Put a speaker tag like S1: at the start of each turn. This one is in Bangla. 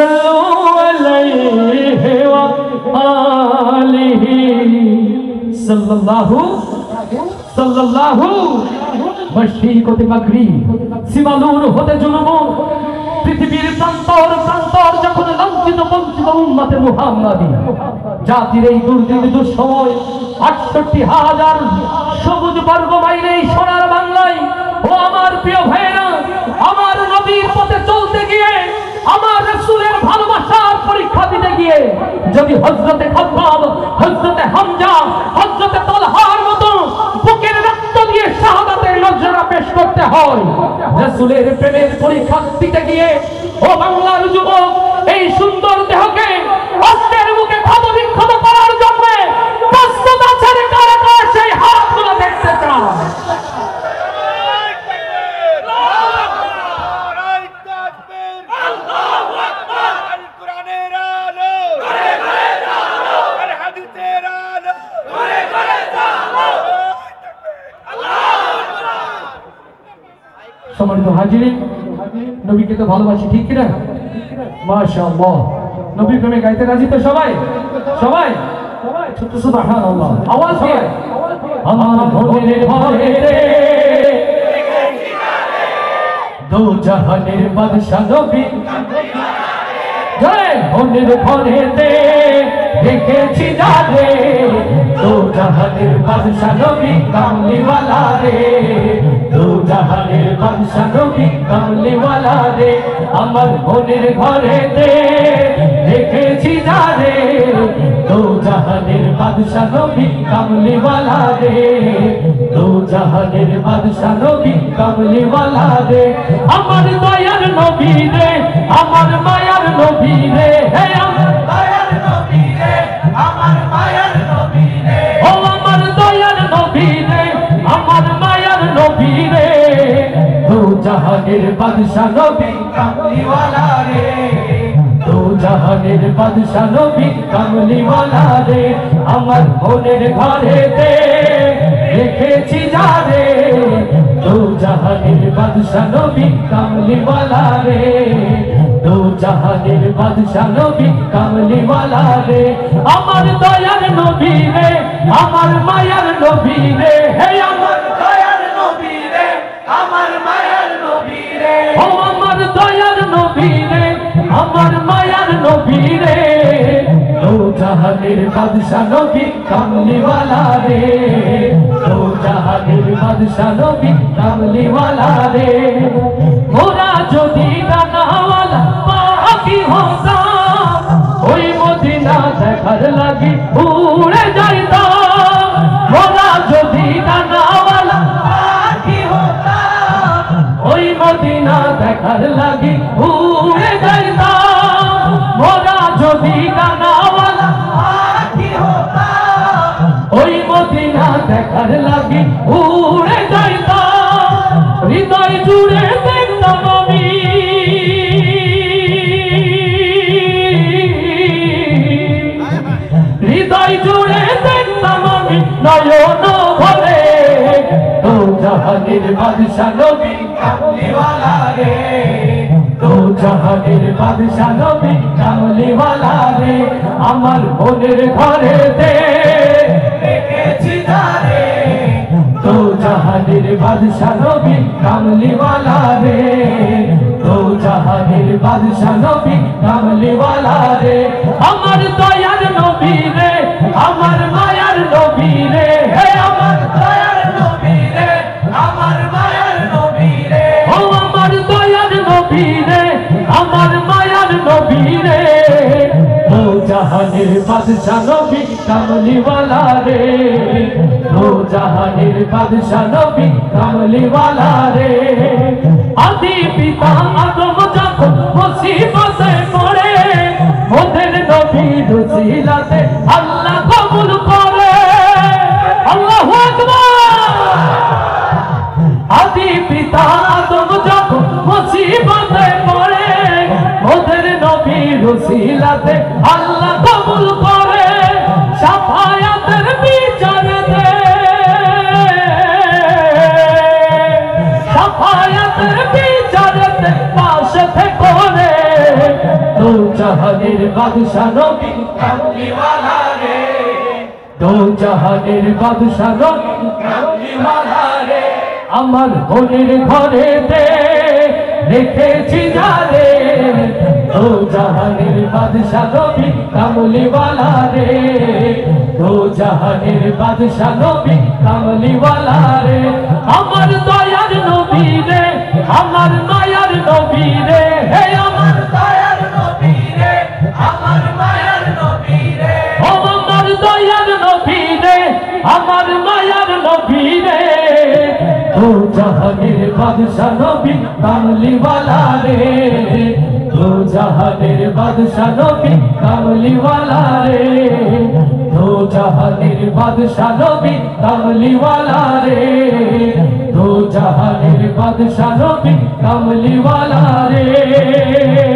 S1: सल्लु अलैहि व आलिहि सल्लल्लाहु मशरिक़ते मगरिब সিমালুর হতে জুলুম পৃথিবীর প্রান্তর প্রান্তর যখন লাঞ্ছিত বঞ্চিত উম্মতে মুহাম্মাদি জাতির এই দুর্দিন দুঃসময় ৬৮,০০০ সবুজ বর্গ মাইল এই সোনার বাংলায় ও আমার প্রিয় ভাইরা আমার নবীর পথে চলতে গিয়ে আমার রাসূলের ভালোবাসার পরীক্ষা দিতে গিয়ে যদি হযরতে খাব্বাব হযরতে হামজা হযরতে তালহার মতো বুকের রক্ত দিয়ে শাহাদাতের নজরা পেশ করতে হয় রাসূলের প্রেমের পরীক্ষা দিতে গিয়ে ও বাংলার যুবক এই সুন্দর দেহকে অস্ত্রের মুখে ক্ষত বিক্ষত করার জন্য প্রস্তুত আছেন কারা কারা সেই হাতগুলো দেখতে চান সম্মানিত হাজিরিন নবীকে তো ভালোবাসি ঠিক কি না মাশাআল্লাহ নবী প্রেমে গাইতে রাজি তো সবাই সবাই ছোট সুবহানাল্লাহ আওয়াজ দিয়ে আমার মনের ঘরে দো জাহানের বাদশা নবী জয় মনের ঘরেতে দেখেছি যারে দো জাহানের বাদশা নবী কামলিওয়ালা রে দো জাহানের বাদশা নবী কামলিওয়ালা রে আমার মনের ঘরেতে দেখেছি যারে দো জাহানের বাদশা নবী কামলিওয়ালা রে দো জাহানের বাদশা নবী কামলিওয়ালা রে আমার দয়ার নবী রে আমার মায়ার নবী রে হে আমার দয়ার নবী রে আমার মায়ার নবী রে ও আমার দয়ার নবী রে আমার মায়ার নবী রে দো জাহানের বাদশা নবী কামলিওয়ালা রে দো জাহানের বাদশা নবী কামলিওয়ালা রে আমার মনের ঘরেতে দেখেছি যারে দো জাহানের বাদশা নবী কামলিওয়ালা রে দো জাহানের বাদশা নবী কামলিওয়ালা রে আমার দয়ার নবী রে আমার মায়ার নবী রে হে আমার দয়ার নবী রে আমার মায়ার নবী রে ও আমার দয়ার নবী রে আমার মায়ার নবী রে দো জাহানের বাদশা নবী কামলিওয়ালা রে দো জাহানের বাদশা নবী কামলিওয়ালা রে মোরা যদি ডানাওয়ালা পাখি হতাম ওই মদিনা দেখার লাগি উড়ে যাইতাম মোরা যদি ডানাওয়ালা পাখি হতাম ওই মদিনা দেখার লাগি উড়ে যাইতাম মোরা যদি ডানাওয়ালা পাখি হতাম ওই মদিনা দেখার লাগি উড়ে যাইতাম হৃদয় জুড়ে দেখতাম আমি হৃদয় জুড়ে দেখতাম আমি নয়ন ভরে দো জাহানের বাদশা নবী কামলিওয়ালা রে দো জাহানের বাদশা নবী কামলিওয়ালা রে আমার মনের ঘরেতে দেখেছি যারে দো জাহানের বাদশা নবী কামলিওয়ালা রে দো জাহানের বাদশা নবী কামলিওয়ালা রে আমার দয়ার নবী রে আমার মায়ার নবী রে হে আমার দয়ার নবী রে আমার মায়ার নবী রে ও আমার দয়ার নবী রে আমার মায়ার নবী রে দো জাহানের বাদশা নবী কামলিওয়ালা রে দো জাহানের বাদশা নবী কামলিওয়ালা রে আদি পিতা আদম যখন মুসিবতে পড়ে ওদের নবীর উসিলাতে আল্লাহ কবুল করে আল্লাহু আকবার আদি পিতা আদম যখন মুসিবতে পড়ে ওদের নবীর উসিলাতে আল্লাহ কবুল করে শাফায়াতের বিচারেতে শাফায়াতের বিচারেতে পাশে থেকে दो जहानेर बादशाह नबी कमली वाला रे दो जहानेर बादशाह नबी कमली वाला रे আমার মনের ঘরেতে রেখেছি জানে দো জাহানের বাদশা নবী কামলি ওয়ালা রে দো জাহানের বাদশা নবী কামলি ওয়ালা রে আমার দয়ার নবী রে আমার মায়ার নবী রে হে আমার দয়ার নবী রে আমার মায়ার নবী রে ও আমার দয়ার নবী রে আমার মায়ার নবী রে दो जहानेर बादशाह नबी कमली वाला रे दो जहानेर बादशाह नबी कमली वाला रे दो जहानेर बादशाह नबी कमली वाला रे दो जहानेर बादशाह नबी कमली वाला रे